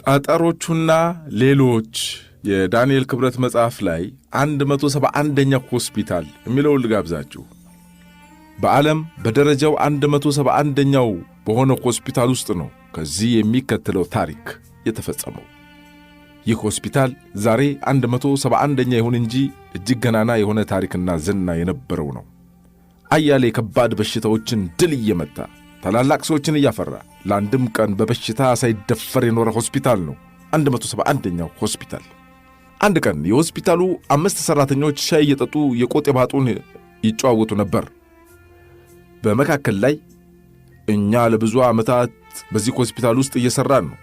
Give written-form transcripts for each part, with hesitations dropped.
ጠጠሮቹና ሌሎች የዳንኤል ክብረት መጽሐፍ ላይ 171ኛው ሆስፒታል የሚለውን ልጋብዛችሁ። በዓለም በደረጃው 171ኛው በሆነ ሆስፒታል ውስጥ ነው ከዚህ የሚከተለው ታሪክ የተፈጸመው። ይህ ሆስፒታል ዛሬ 171ኛ ይሁን እንጂ እጅግ ገናና የሆነ ታሪክና ዝና የነበረው ነው። አያሌ ከባድ በሽታዎችን ድል እየመታ ታላላቅ ሰዎችን እያፈራ ለአንድም ቀን በበሽታ ሳይደፈር የኖረ ሆስፒታል ነው 171ኛው ሆስፒታል። አንድ ቀን የሆስፒታሉ 5 ሠራተኞች ሻይ እየጠጡ የቆጤ ባጡን ይጨዋወቱ ነበር። በመካከል ላይ እኛ ለብዙ ዓመታት በዚህ ሆስፒታል ውስጥ እየሠራን ነው።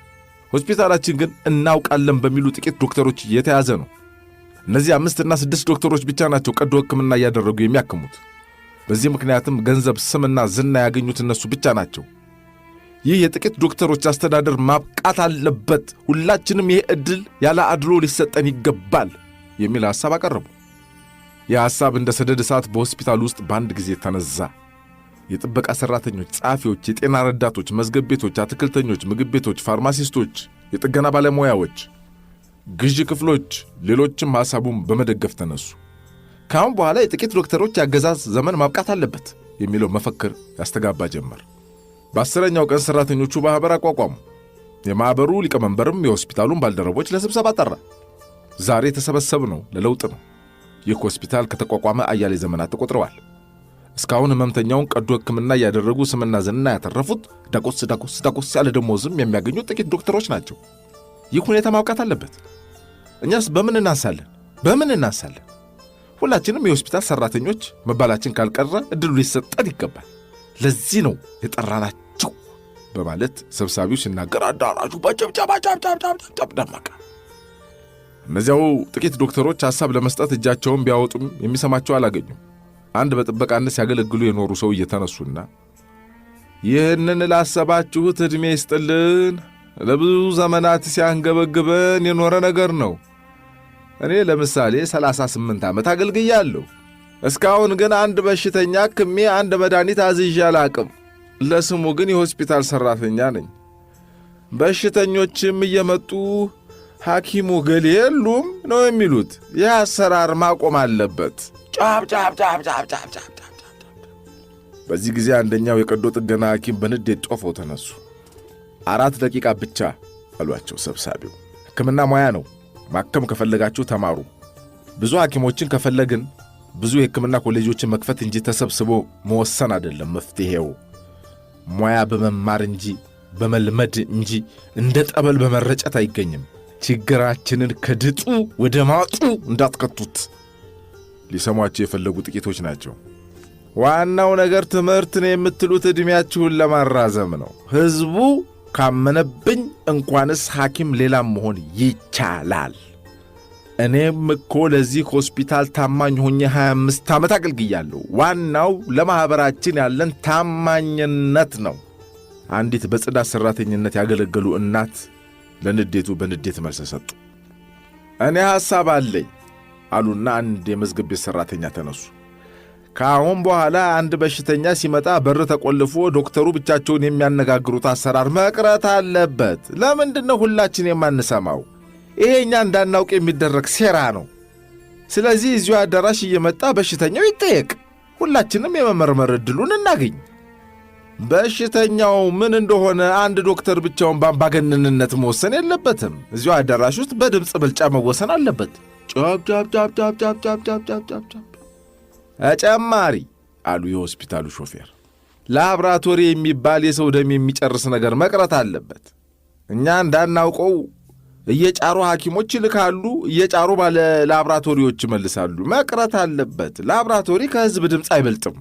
ሆስፒታላችን ግን እናውቃለን በሚሉ ጥቂት ዶክተሮች የተያዘ ነው። እነዚህ 5 እና 6 ዶክተሮች ብቻ ናቸው ቀዶ ሕክምና እያደረጉ የሚያክሙት። በዚህ ምክንያትም ገንዘብ፣ ስምና ዝና ያገኙት እነሱ ብቻ ናቸው። ይህ የጥቂት ዶክተሮች አስተዳደር ማብቃት አለበት፣ ሁላችንም ይህ ዕድል ያለ አድሎ ሊሰጠን ይገባል የሚል ሐሳብ አቀረቡ። ይህ ሐሳብ እንደ ሰደድ እሳት በሆስፒታል ውስጥ በአንድ ጊዜ ተነዛ። የጥበቃ ሠራተኞች፣ ጸሐፊዎች፣ የጤና ረዳቶች፣ መዝገብ ቤቶች፣ አትክልተኞች፣ ምግብ ቤቶች፣ ፋርማሲስቶች፣ የጥገና ባለሙያዎች፣ ግዢ ክፍሎች፣ ሌሎችም ሐሳቡን በመደገፍ ተነሱ። ከአሁን በኋላ የጥቂት ዶክተሮች የአገዛዝ ዘመን ማብቃት አለበት የሚለው መፈክር ያስተጋባ ጀመር። በ10ኛው ቀን ሠራተኞቹ ማኅበር አቋቋሙ። የማኅበሩ ሊቀመንበርም የሆስፒታሉን ባልደረቦች ለስብሰባ ጠራ። ዛሬ የተሰበሰብነው ለለውጥ ነው። ይህ ሆስፒታል ከተቋቋመ አያሌ ዘመናት ተቆጥረዋል። እስካሁን ሕመምተኛውን ቀዶ ሕክምና እያደረጉ ስምና ዝና ያተረፉት ዳቆስ ያለ ደሞዝም የሚያገኙት ጥቂት ዶክተሮች ናቸው። ይህ ሁኔታ ማብቃት አለበት። እኛስ በምን እናንሳለን? ሁላችንም የሆስፒታል ሠራተኞች መባላችን ካልቀረ ዕድሉ ሊሰጠን ይገባል። ለዚህ ነው የጠራናችሁ በማለት ሰብሳቢው ሲናገር አዳራሹ በጭብጨባ ደመቀ። እነዚያው ጥቂት ዶክተሮች ሐሳብ ለመስጠት እጃቸውን ቢያወጡም የሚሰማቸው አላገኙም። አንድ በጥበቃነት ሲያገለግሉ የኖሩ ሰው እየተነሱና ይህንን ላሰባችሁት ዕድሜ ይስጥልን፣ ለብዙ ዘመናት ሲያንገበግበን የኖረ ነገር ነው። እኔ ለምሳሌ 38 ዓመት አገልግያለሁ። እስካሁን ግን አንድ በሽተኛ ክሜ አንድ መድኃኒት አዝዤ አላቅም። ለስሙ ግን የሆስፒታል ሠራተኛ ነኝ። በሽተኞችም እየመጡ ሐኪሙ ገሌ የሉም ነው የሚሉት። ይህ አሰራር ማቆም አለበት። ጫብ። በዚህ ጊዜ አንደኛው የቀዶ ጥገና ሐኪም በንዴት ጮፈው ተነሱ። 4 ደቂቃ ብቻ አሏቸው ሰብሳቢው። ሕክምና ሙያ ነው። ማከም ከፈለጋችሁ ተማሩ። ብዙ ሐኪሞችን ከፈለግን ብዙ የሕክምና ኮሌጆችን መክፈት እንጂ ተሰብስቦ መወሰን አይደለም መፍትሔው። ሙያ በመማር እንጂ በመልመድ እንጂ እንደ ጠበል በመረጨት አይገኝም። ችግራችንን ከድጡ ወደ ማጡ እንዳትከቱት። ሊሰሟቸው የፈለጉ ጥቂቶች ናቸው። ዋናው ነገር ትምህርት ነው የምትሉት ዕድሜያችሁን ለማራዘም ነው። ሕዝቡ ካመነብኝ እንኳንስ ሐኪም ሌላም መሆን ይቻላል። እኔም እኮ ለዚህ ሆስፒታል ታማኝ ሆኜ 25 ዓመት አገልግያለሁ። ዋናው ለማኅበራችን ያለን ታማኝነት ነው። አንዲት በጽዳት ሠራተኝነት ያገለገሉ እናት ለንዴቱ በንዴት መልስ ሰጡ። እኔ ሐሳብ አለኝ አሉና አንድ የመዝገብ ቤት ሠራተኛ ተነሱ። ከአሁን በኋላ አንድ በሽተኛ ሲመጣ በር ተቆልፎ ዶክተሩ ብቻቸውን የሚያነጋግሩት አሰራር መቅረት አለበት። ለምንድነው ሁላችን የማንሰማው? ይሄ እኛ እንዳናውቅ የሚደረግ ሴራ ነው። ስለዚህ እዚሁ አዳራሽ እየመጣ በሽተኛው ይጠየቅ፣ ሁላችንም የመመርመር ዕድሉን እናገኝ። በሽተኛው ምን እንደሆነ አንድ ዶክተር ብቻውን በአምባገነንነት መወሰን የለበትም። እዚሁ አዳራሽ ውስጥ በድምፅ ብልጫ መወሰን አለበት። ጫብ ተጨማሪ አሉ የሆስፒታሉ ሾፌር። ላብራቶሪ የሚባል የሰው ደም የሚጨርስ ነገር መቅረት አለበት። እኛ እንዳናውቀው እየጫሩ ሐኪሞች ይልካሉ፣ እየጫሩ ባለ ላብራቶሪዎች ይመልሳሉ። መቅረት አለበት። ላብራቶሪ ከሕዝብ ድምፅ አይበልጥም።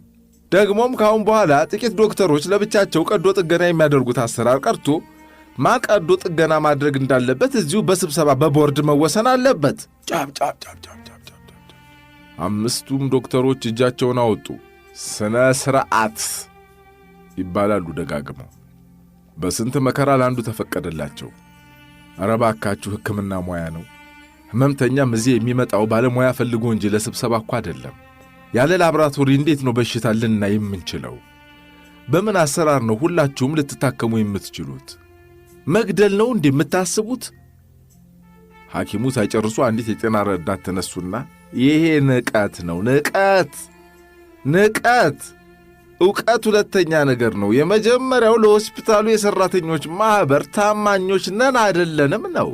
ደግሞም ካሁን በኋላ ጥቂት ዶክተሮች ለብቻቸው ቀዶ ጥገና የሚያደርጉት አሰራር ቀርቶ ማን ቀዶ ጥገና ማድረግ እንዳለበት እዚሁ በስብሰባ በቦርድ መወሰን አለበት። ጫብ 5ቱም ዶክተሮች እጃቸውን አወጡ። ስነ ሥርዓት ይባላሉ ደጋግመው። በስንት መከራ ለአንዱ ተፈቀደላቸው። ኧረ እባካችሁ ሕክምና ሙያ ነው። ሕመምተኛም እዚህ የሚመጣው ባለሙያ ፈልጎ እንጂ ለስብሰባ እኮ አይደለም። ያለ ላብራቶሪ እንዴት ነው በሽታ ልናይ የምንችለው? በምን አሰራር ነው ሁላችሁም ልትታከሙ የምትችሉት? መግደል ነው እንደምታስቡት? ሐኪሙ ሳይጨርሱ አንዲት የጤና ረዳት ተነሱና ይሄ ንቀት ነው፣ ንቀት። ዕውቀት ሁለተኛ ነገር ነው። የመጀመሪያው ለሆስፒታሉ የሠራተኞች ማኅበር ታማኞች ነን አይደለንም ነው።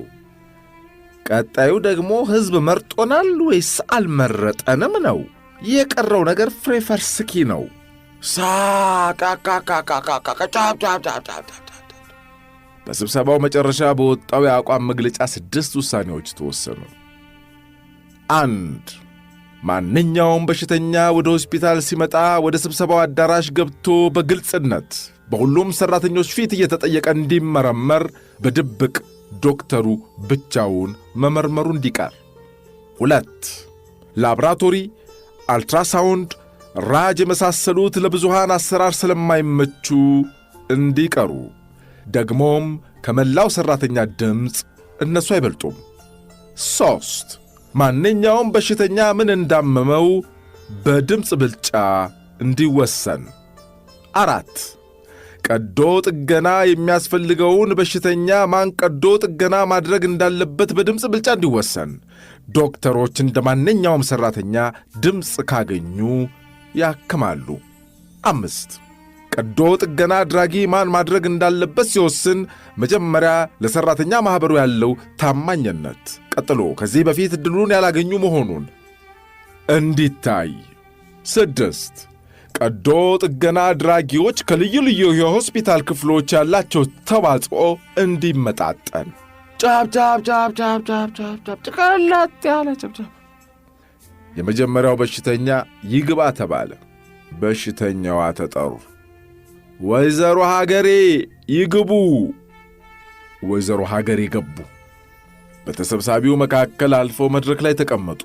ቀጣዩ ደግሞ ሕዝብ መርጦናል ወይስ አልመረጠንም ነው። የቀረው ነገር ፍሬፈርስኪ ነው። በስብሰባው መጨረሻ በወጣው የአቋም መግለጫ 6 ውሳኔዎች ተወሰኑ። 1. ማንኛውም በሽተኛ ወደ ሆስፒታል ሲመጣ ወደ ስብሰባው አዳራሽ ገብቶ በግልጽነት በሁሉም ሠራተኞች ፊት እየተጠየቀ እንዲመረመር፣ በድብቅ ዶክተሩ ብቻውን መመርመሩ እንዲቀር። 2. ላብራቶሪ፣ አልትራሳውንድ፣ ራጅ የመሳሰሉት ለብዙሃን አሰራር ስለማይመቹ እንዲቀሩ፣ ደግሞም ከመላው ሠራተኛ ድምፅ እነሱ አይበልጡም። 3. ማንኛውም በሽተኛ ምን እንዳመመው በድምፅ ብልጫ እንዲወሰን። 4. ቀዶ ጥገና የሚያስፈልገውን በሽተኛ ማን ቀዶ ጥገና ማድረግ እንዳለበት በድምፅ ብልጫ እንዲወሰን። ዶክተሮች እንደ ማንኛውም ሠራተኛ ድምፅ ካገኙ ያክማሉ። 5. ቀዶ ጥገና አድራጊ ማን ማድረግ እንዳለበት ሲወስን መጀመሪያ ለሠራተኛ ማኅበሩ ያለው ታማኝነት፣ ቀጥሎ ከዚህ በፊት ዕድሉን ያላገኙ መሆኑን እንዲታይ። 6. ቀዶ ጥገና አድራጊዎች ከልዩ ልዩ የሆስፒታል ክፍሎች ያላቸው ተዋጽኦ እንዲመጣጠን። ጭቀላት ያለ ጨብጨብ። የመጀመሪያው በሽተኛ ይግባ ተባለ። በሽተኛዋ ተጠሩ። ወይዘሮ ሀገሬ ይግቡ። ወይዘሮ ሀገሬ ገቡ። በተሰብሳቢው መካከል አልፈው መድረክ ላይ ተቀመጡ።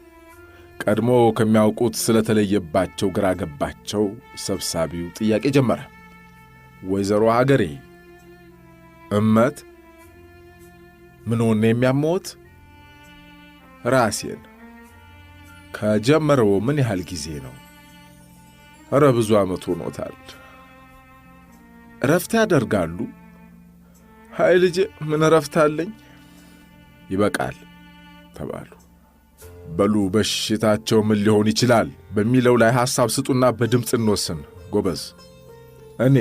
ቀድሞ ከሚያውቁት ስለተለየባቸው ግራ ገባቸው። ሰብሳቢው ጥያቄ ጀመረ። ወይዘሮ ሀገሬ እመት ምን ሆነ የሚያመዎት? ራሴን። ከጀመረው ምን ያህል ጊዜ ነው? ኧረ ብዙ ዓመት ሆኖታል። እረፍት ያደርጋሉ? ሃይ ልጄ ምን እረፍት አለኝ? ይበቃል ተባሉ። በሉ በሽታቸው ምን ሊሆን ይችላል በሚለው ላይ ሐሳብ ስጡና በድምፅ እንወስን። ጎበዝ። እኔ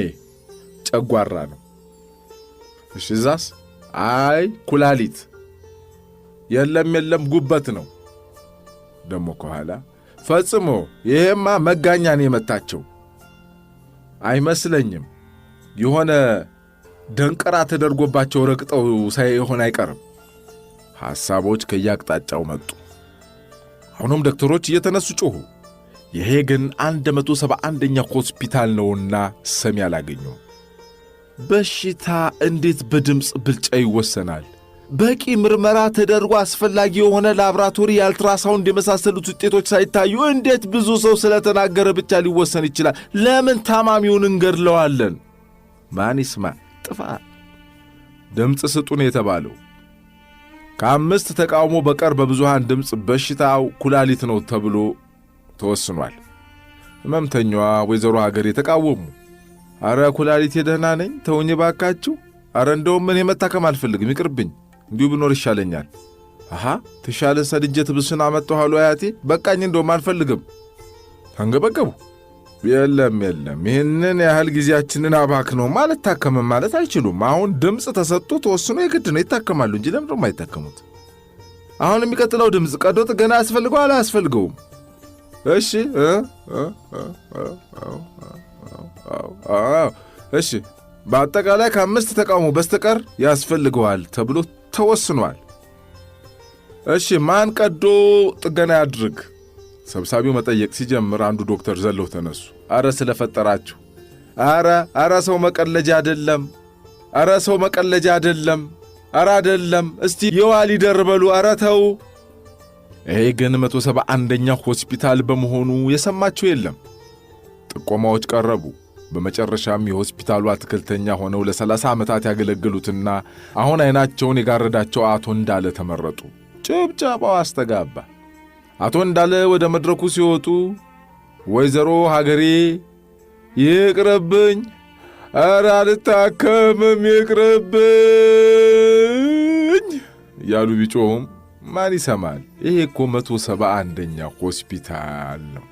ጨጓራ ነው። እሺ ዛስ? አይ ኩላሊት። የለም ጉበት ነው። ደሞ ከኋላ ፈጽሞ ይሄማ መጋኛን የመታቸው አይመስለኝም። የሆነ ደንቀራ ተደርጎባቸው ረግጠው ሳይሆን አይቀርም። ሐሳቦች ከያቅጣጫው መጡ። አሁንም ዶክተሮች እየተነሱ ጮኹ። ይሄ ግን 171ኛ ሆስፒታል ነውና ሰሚ አላገኙም። በሽታ እንዴት በድምፅ ብልጫ ይወሰናል? በቂ ምርመራ ተደርጎ አስፈላጊ የሆነ ላብራቶሪ፣ የአልትራሳውንድ የመሳሰሉት ውጤቶች ሳይታዩ እንዴት ብዙ ሰው ስለተናገረ ብቻ ሊወሰን ይችላል? ለምን ታማሚውን እንገድለዋለን? ማን ይስማ? ጥፋ። ድምፅ ስጡን የተባለው ከ5 ተቃውሞ በቀር በብዙሃን ድምፅ በሽታው ኩላሊት ነው ተብሎ ተወስኗል። ሕመምተኛዋ ወይዘሮ ሀገሬ ተቃወሙ። አረ ኩላሊት የደህና ነኝ፣ ተውኝ ባካችሁ። አረ እንደውም ምን መታከም አልፈልግም፣ ይቅርብኝ፣ እንዲሁ ብኖር ይሻለኛል። አሃ ትሻለ ሰድጄ ትብስን አመጣኋሉ አያቴ፣ በቃኝ፣ እንደውም አልፈልግም። ተንገበገቡ። የለም ይህንን ያህል ጊዜያችንን አባክነው ማለት ታከመም ማለት አይችሉም። አሁን ድምፅ ተሰጥቶ ተወስኖ የግድ ነው ይታከማሉ እንጂ ለምን ደግሞ አይታከሙት? አሁን የሚቀጥለው ድምፅ ቀዶ ጥገና ያስፈልገው አላያስፈልገውም? እሺ እሺ በአጠቃላይ ከ5 ተቃውሞ በስተቀር ያስፈልገዋል ተብሎ ተወስኗል። እሺ ማን ቀዶ ጥገና ያድርግ? ሰብሳቢው መጠየቅ ሲጀምር አንዱ ዶክተር ዘለው ተነሱ። አረ ስለፈጠራችሁ፣ አረ ሰው መቀለጃ አይደለም፣ አረ አይደለም፣ እስቲ የዋ ሊደር በሉ፣ አረ ተው። ይሄ ግን 171ኛው ሆስፒታል በመሆኑ የሰማችሁ የለም። ጥቆማዎች ቀረቡ። በመጨረሻም የሆስፒታሉ አትክልተኛ ሆነው ለ30 ዓመታት ያገለገሉትና አሁን አይናቸውን የጋረዳቸው አቶ እንዳለ ተመረጡ። ጭብጨባው አስተጋባ። አቶ እንዳለ ወደ መድረኩ ሲወጡ ወይዘሮ ሀገሬ ይቅርብኝ፣ ኧረ አልታከምም ይቅርብኝ እያሉ ቢጮኹም ማን ይሰማል? ይሄ እኮ 171ኛ ሆስፒታል ነው።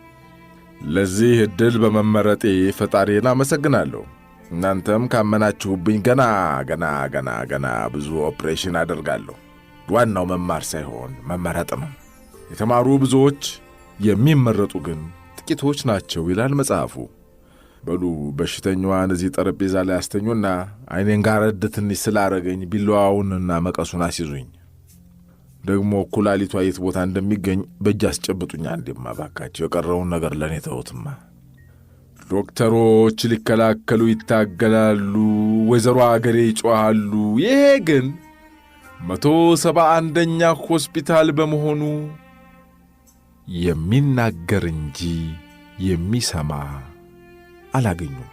ለዚህ ዕድል በመመረጤ ፈጣሪን አመሰግናለሁ። እናንተም ካመናችሁብኝ ገና ብዙ ኦፕሬሽን አደርጋለሁ። ዋናው መማር ሳይሆን መመረጥ ነው። የተማሩ ብዙዎች፣ የሚመረጡ ግን ጥቂቶች ናቸው ይላል መጽሐፉ። በሉ በሽተኛዋን እዚህ ጠረጴዛ ላይ አስተኙና ዓይኔን ጋረድ ትንሽ ስላረገኝ ቢላዋውንና መቀሱን አስይዙኝ። ደግሞ ኩላሊቷ የት ቦታ እንደሚገኝ በእጅ አስጨብጡኛ። እንዴማ ባካቸው የቀረውን ነገር ለእኔ ተውትማ። ዶክተሮች ሊከላከሉ ይታገላሉ፣ ወይዘሮ አገሬ ይጮኻሉ። ይሄ ግን 171ኛ ሆስፒታል በመሆኑ የሚናገር እንጂ የሚሰማ አላገኙም።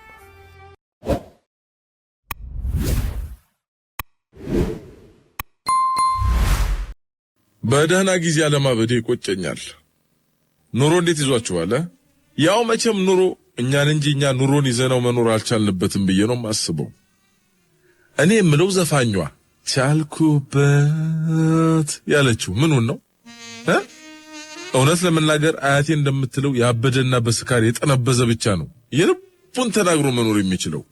በደህና ጊዜ አለማበዴ ይቆጨኛል። ኑሮ እንዴት ይዟችኋል? ያው መቼም ኑሮ እኛን እንጂ እኛ ኑሮን ይዘነው መኖር አልቻልንበትም ብዬ ነው የማስበው። እኔ የምለው ዘፋኟ ቻልኩበት ያለችው ምኑን ነው? እውነት ለመናገር አያቴ እንደምትለው ያበደና በስካር የጠነበዘ ብቻ ነው የልቡን ተናግሮ መኖር የሚችለው።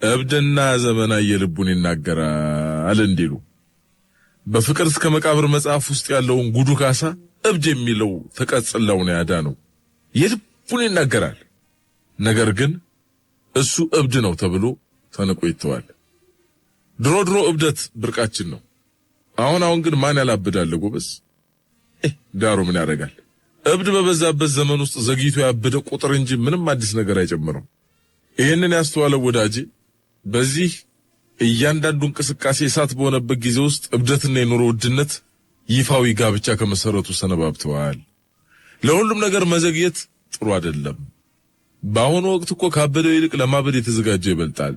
እብድና ዘመናዊ የልቡን ይናገራል እንዲሉ በፍቅር እስከ መቃብር መጽሐፍ ውስጥ ያለውን ጉዱ ካሳ እብድ የሚለው ተቀጽላው ነው ያዳነው። የልቡን ይናገራል። ነገር ግን እሱ እብድ ነው ተብሎ ተንቆ ይተዋል። ድሮ እብደት ብርቃችን ነው። አሁን ግን ማን ያላብዳል ጎበዝ? ዳሩ ምን ያደርጋል? እብድ በበዛበት ዘመን ውስጥ ዘግይቶ ያበደ ቁጥር እንጂ ምንም አዲስ ነገር አይጨምርም። ይህንን ያስተዋለው ወዳጄ በዚህ እያንዳንዱ እንቅስቃሴ እሳት በሆነበት ጊዜ ውስጥ እብደትና የኑሮ ውድነት ይፋዊ ጋብቻ ከመሰረቱ ሰነባብተዋል። ለሁሉም ነገር መዘግየት ጥሩ አይደለም። በአሁኑ ወቅት እኮ ካበደው ይልቅ ለማበድ የተዘጋጀ ይበልጣል።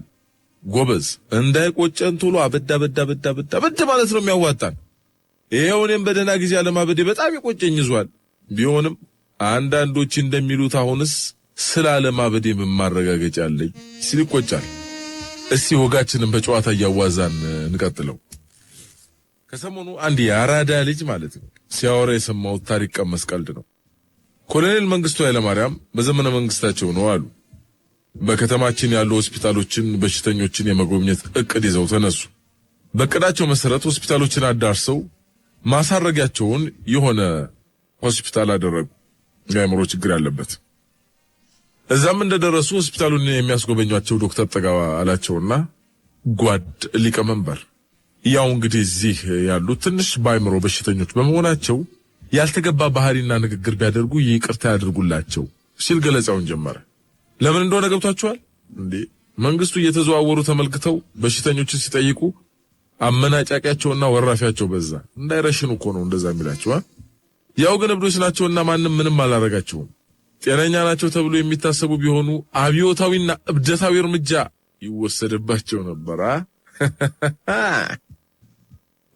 ጎበዝ እንዳይቆጨን ቶሎ አበድ ማለት ነው የሚያዋጣን። ይሄው እኔም በደህና ጊዜ አለማበዴ በጣም ይቆጨኝ ይዟል። ቢሆንም አንዳንዶች እንደሚሉት አሁንስ ስለ አለማበዴ ምን ማረጋገጫ አለኝ ሲል ይቆጫል። እስቲ ወጋችንን በጨዋታ እያዋዛን እንቀጥለው። ከሰሞኑ አንድ የአራዳ ልጅ ማለት ነው ሲያወራ የሰማሁት ታሪክ ቀመስ ቀልድ ነው። ኮሎኔል መንግስቱ ኃይለማርያም በዘመነ መንግስታቸው ነው አሉ በከተማችን ያሉ ሆስፒታሎችን በሽተኞችን የመጎብኘት እቅድ ይዘው ተነሱ። በእቅዳቸው መሰረት ሆስፒታሎችን አዳርሰው ማሳረጊያቸውን የሆነ ሆስፒታል አደረጉ፣ የአእምሮ ችግር ያለበት። እዛም እንደደረሱ ሆስፒታሉን የሚያስጎበኟቸው ዶክተር ጠጋባ አላቸውና ጓድ ሊቀመንበር፣ ያው እንግዲህ እዚህ ያሉት ትንሽ በአእምሮ በሽተኞች በመሆናቸው ያልተገባ ባህሪና ንግግር ቢያደርጉ ይቅርታ ያድርጉላቸው ሲል ገለጻውን ጀመረ። ለምን እንደሆነ ገብቷቸዋል እንዴ? መንግስቱ እየተዘዋወሩ ተመልክተው በሽተኞችን ሲጠይቁ አመናጫቂያቸውና ወራፊያቸው በዛ። እንዳይረሽኑ እኮ ነው እንደዛ የሚላቸው። ያው ግን እብዶች ናቸውና ማንም ምንም አላረጋቸውም። ጤነኛ ናቸው ተብሎ የሚታሰቡ ቢሆኑ አብዮታዊና እብደታዊ እርምጃ ይወሰድባቸው ነበር።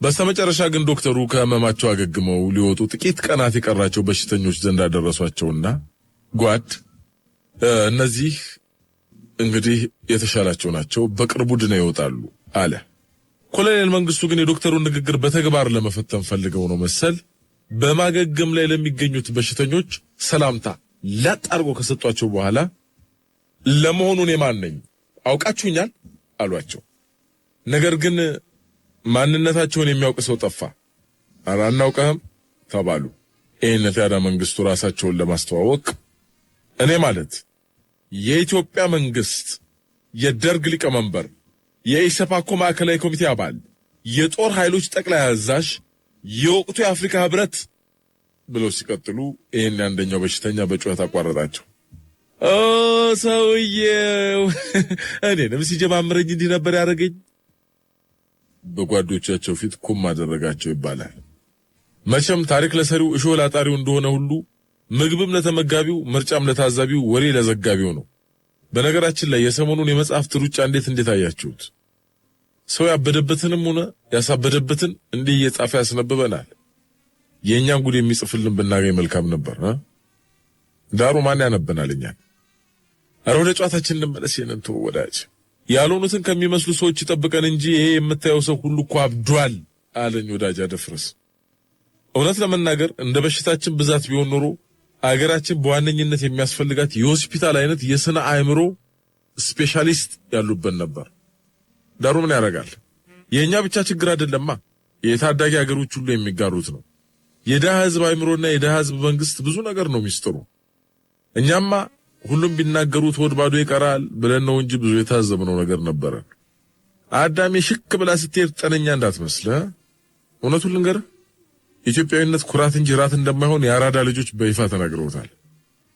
በስተመጨረሻ ግን ዶክተሩ ከህመማቸው አገግመው ሊወጡ ጥቂት ቀናት የቀራቸው በሽተኞች ዘንድ አደረሷቸውና ጓድ እነዚህ እንግዲህ የተሻላቸው ናቸው፣ በቅርቡ ድነው ይወጣሉ አለ። ኮሎኔል መንግስቱ ግን የዶክተሩን ንግግር በተግባር ለመፈተን ፈልገው ነው መሰል በማገገም ላይ ለሚገኙት በሽተኞች ሰላምታ ላጣርጎ ከሰጧቸው በኋላ ለመሆኑ እኔ ማን ነኝ አውቃችሁኛል አሏቸው። ነገር ግን ማንነታቸውን የሚያውቅ ሰው ጠፋ። ኧረ አናውቅህም ተባሉ። ይህን ታዲያ መንግስቱ ራሳቸውን ለማስተዋወቅ እኔ ማለት የኢትዮጵያ መንግስት የደርግ ሊቀመንበር፣ የኢሰፓኮ ማዕከላዊ ኮሚቴ አባል፣ የጦር ኃይሎች ጠቅላይ አዛዥ፣ የወቅቱ የአፍሪካ ህብረት ብለው ሲቀጥሉ ይህን አንደኛው በሽተኛ በጩኸት አቋረጣቸው። ሰውዬው እኔንም ሲጀማምረኝ እንዲህ ነበር ያደረገኝ። በጓዶቻቸው ፊት ኩም አደረጋቸው ይባላል። መቼም ታሪክ ለሰሪው እሾህ ላጣሪው እንደሆነ ሁሉ ምግብም ለተመጋቢው ምርጫም ለታዛቢው ወሬ ለዘጋቢው ነው። በነገራችን ላይ የሰሞኑን የመጽሐፍት ሩጫ እንዴት አያችሁት? ሰው ያበደበትንም ሆነ ያሳበደበትን እንዲህ እየጻፈ ያስነብበናል። የእኛን ጉድ የሚጽፍልን ብናገኝ መልካም ነበር። ዳሩ ማን ያነበናል እኛን? ኧረ ወደ ጨዋታችን እንመለስ። የነንቶ ወዳጅ ያልሆኑትን ከሚመስሉ ሰዎች ይጠብቀን እንጂ ይሄ የምታየው ሰው ሁሉ እኮ አብዷል አለኝ ወዳጅ አደፍርስ። እውነት ለመናገር እንደ በሽታችን ብዛት ቢሆን ኖሮ አገራችን በዋነኝነት የሚያስፈልጋት የሆስፒታል አይነት የስነ አእምሮ ስፔሻሊስት ያሉበት ነበር። ዳሩ ምን ያደርጋል? የኛ ብቻ ችግር አይደለማ፣ የታዳጊ ሀገሮች ሁሉ የሚጋሩት ነው። የደሃ ህዝብ አእምሮና የደሃ ህዝብ መንግስት ብዙ ነገር ነው ሚስጥሩ። እኛማ ሁሉም ቢናገሩት ሆድ ባዶ ይቀራል ብለን ነው እንጂ ብዙ የታዘብነው ነገር ነበረ። አዳሜ ሽክ ብላ ስትሄድ ጠነኛ እንዳትመስለ። እውነቱን ልንገርህ፣ ኢትዮጵያዊነት ኩራት እንጂ ራት እንደማይሆን የአራዳ ልጆች በይፋ ተናግረውታል።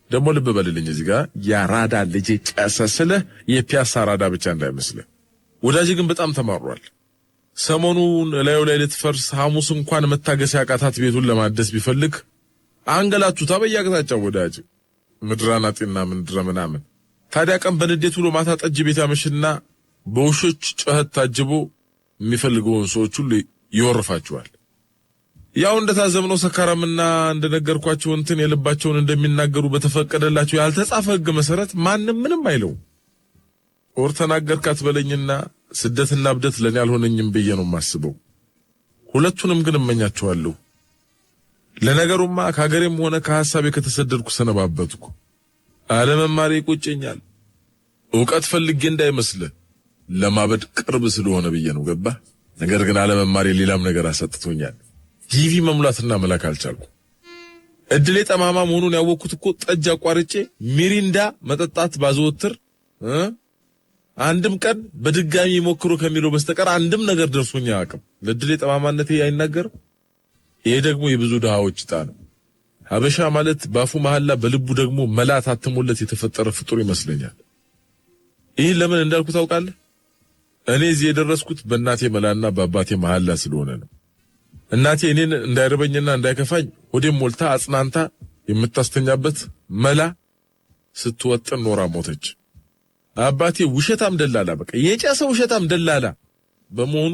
ደግሞ ልብ በልልኝ እዚህ ጋር የአራዳ ልጅ ጨሰስለ የፒያሳ አራዳ ብቻ እንዳይመስልህ። ወዳጅ ግን በጣም ተማሯል። ሰሞኑን ላዩ ላይ ልትፈርስ ሐሙስ እንኳን መታገስ ያቃታት ቤቱን ለማደስ ቢፈልግ አንገላቱታ በየአቅጣጫው ወዳጅ ምድራናጤና ምንድረ ምናምን። ታዲያ ቀን በንዴት ውሎ ማታ ጠጅ ቤት ያመሽና በውሾች ጩኸት ታጅቦ የሚፈልገውን ሰዎች ሁሉ ይወርፋቸዋል። ያው እንደታዘብነው ሰካራምና እንደነገርኳቸው እንትን የልባቸውን እንደሚናገሩ በተፈቀደላቸው ያልተጻፈ ሕግ መሰረት ማንም ምንም አይለው። ኦር ተናገርካት በለኝና ስደትና እብደት ለኔ አልሆነኝም ብዬ ነው የማስበው። ሁለቱንም ግን እመኛቸዋለሁ። ለነገሩማ ከሀገሬም ሆነ ከሐሳቤ ከተሰደድኩ ሰነባበትኩ። አለመማሬ ይቆጨኛል። ዕውቀት ፈልጌ እንዳይመስልህ ለማበድ ቅርብ ስለሆነ ብዬ ነው ገባ። ነገር ግን አለመማሬ ሌላም ነገር አሰጥቶኛል። ቲቪ መሙላትና መላክ አልቻልኩ። እድሌ ጠማማ መሆኑን ያወቅኩት እኮ ጠጅ አቋርጬ ሚሪንዳ መጠጣት ባዘወትር አንድም ቀን በድጋሚ ሞክሮ ከሚለው በስተቀር አንድም ነገር ደርሶኝ አያውቅም። ለእድሌ ጠማማነቴ አይናገርም። ይሄ ደግሞ የብዙ ድሃዎች ዕጣ ነው። ሀበሻ ማለት ባፉ መሐላ በልቡ ደግሞ መላ ታትሞለት የተፈጠረ ፍጡር ይመስለኛል። ይህ ለምን እንዳልኩ ታውቃለህ? እኔ እዚህ የደረስኩት በእናቴ መላና በአባቴ መሐላ ስለሆነ ነው። እናቴ እኔን እንዳይርበኝና እንዳይከፋኝ ሆዴም ሞልታ አጽናንታ የምታስተኛበት መላ ስትወጥን ኖራ ሞተች። አባቴ ውሸታም ደላላ፣ በቃ የጨሰ ውሸታም ደላላ በመሆኑ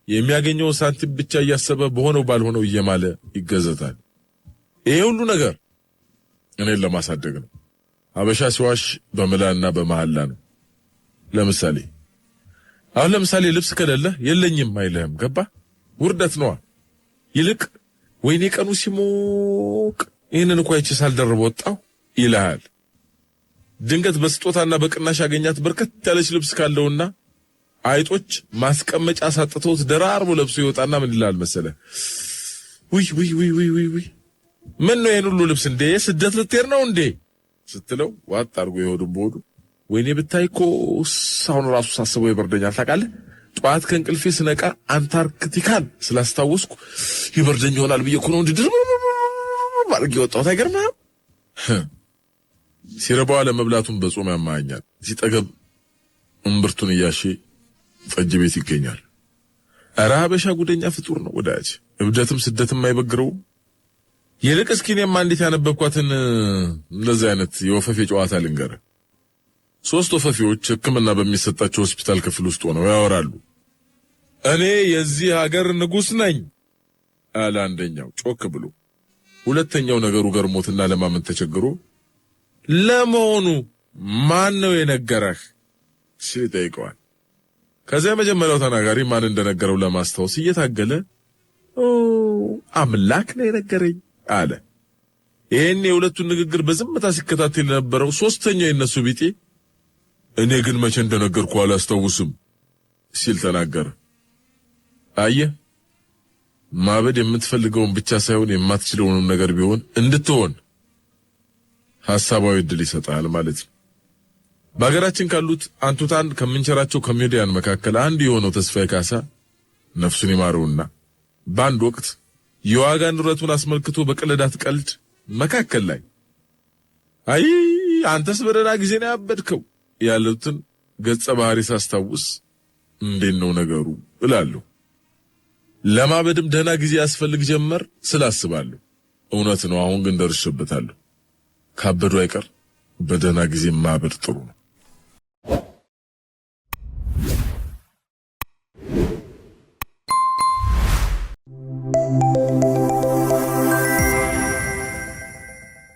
የሚያገኘውን ሳንቲም ብቻ እያሰበ በሆነው ባልሆነው እየማለ ይገዘታል። ይሄ ሁሉ ነገር እኔን ለማሳደግ ነው። ሀበሻ ሲዋሽ በመላና በመሐላ ነው። ለምሳሌ ልብስ ከሌለህ የለኝም አይልህም። ገባ? ውርደት ነዋ። ይልቅ ወይኔ ቀኑ ሲሞቅ ይህንን እንኳ ይቺ ሳልደርብ ወጣው ይልሃል። ድንገት በስጦታና በቅናሽ ያገኛት በርከት ያለች ልብስ ካለውና አይጦች ማስቀመጫ ሳጥተውት ደራርቦ ለብሶ ይወጣና ምን ይላል መሰለ? ውይ ምን ነው ይሄን ሁሉ ልብስ እንዴ? ስደት ልትሄድ ነው እንዴ ስትለው ዋጥ አድርጎ ይሆድም ቦዱ ወይኔ ብታይ እኮ ሳሁን ራሱ ሳስበው ይበርደኛል። ታውቃለህ? ጧት ከእንቅልፌ ስነቃ አንታርክቲካን ስላስታወስኩ ይበርደኝ ይሆናል ብዬ እኮ ነው እንዴ ድርብ ባልግ ወጣው። አይገርምም? ሲረባው ለመብላቱን በጾም ያማኛል። ሲጠገብ እምብርቱን እያሼ ጠጅ ቤት ይገኛል። ኧረ ሀበሻ ጉደኛ ፍጡር ነው ወዳጅ። እብደትም ስደትም አይበግረው። ይልቅ እስኪ እኔማ እንዴት ያነበብኳትን እንደዚህ አይነት የወፈፌ ጨዋታ ልንገርህ። 3 ወፈፌዎች ሕክምና በሚሰጣቸው ሆስፒታል ክፍል ውስጥ ሆነው ያወራሉ። እኔ የዚህ ሀገር ንጉሥ ነኝ አለ አንደኛው ጮክ ብሎ። ሁለተኛው ነገሩ ገርሞትና ለማመን ተቸግሮ ለመሆኑ ማን ነው የነገረህ ሲል ይጠይቀዋል። ከዚያ የመጀመሪያው ተናጋሪ ማን እንደነገረው ለማስታወስ እየታገለ አምላክ ነው የነገረኝ አለ። ይሄን የሁለቱን ንግግር በዝምታ ሲከታተል የነበረው ሶስተኛው የነሱ ቢጤ እኔ ግን መቼ እንደነገርኩ አላስታውስም ሲል ተናገረ። አየህ፣ ማበድ የምትፈልገውን ብቻ ሳይሆን የማትችለውንም ነገር ቢሆን እንድትሆን ሐሳባዊ ዕድል ይሰጣል ማለት ነው። በሀገራችን ካሉት አንቱታን ከምንቸራቸው ኮሜዲያን መካከል አንዱ የሆነው ተስፋዬ ካሳ ነፍሱን ይማረውና በአንድ ወቅት የዋጋ ንረቱን አስመልክቶ በቀለዳት ቀልድ መካከል ላይ አይ አንተስ በደህና ጊዜ ነው ያበድከው ያሉትን ገጸ ባህሪ ሳስታውስ እንዴት ነው ነገሩ እላለሁ። ለማበድም ደህና ጊዜ ያስፈልግ ጀመር ስላስባለሁ። እውነት ነው። አሁን ግን ደርሼበታለሁ። ካበዱ አይቀር በደህና ጊዜ ማበድ ጥሩ ነው።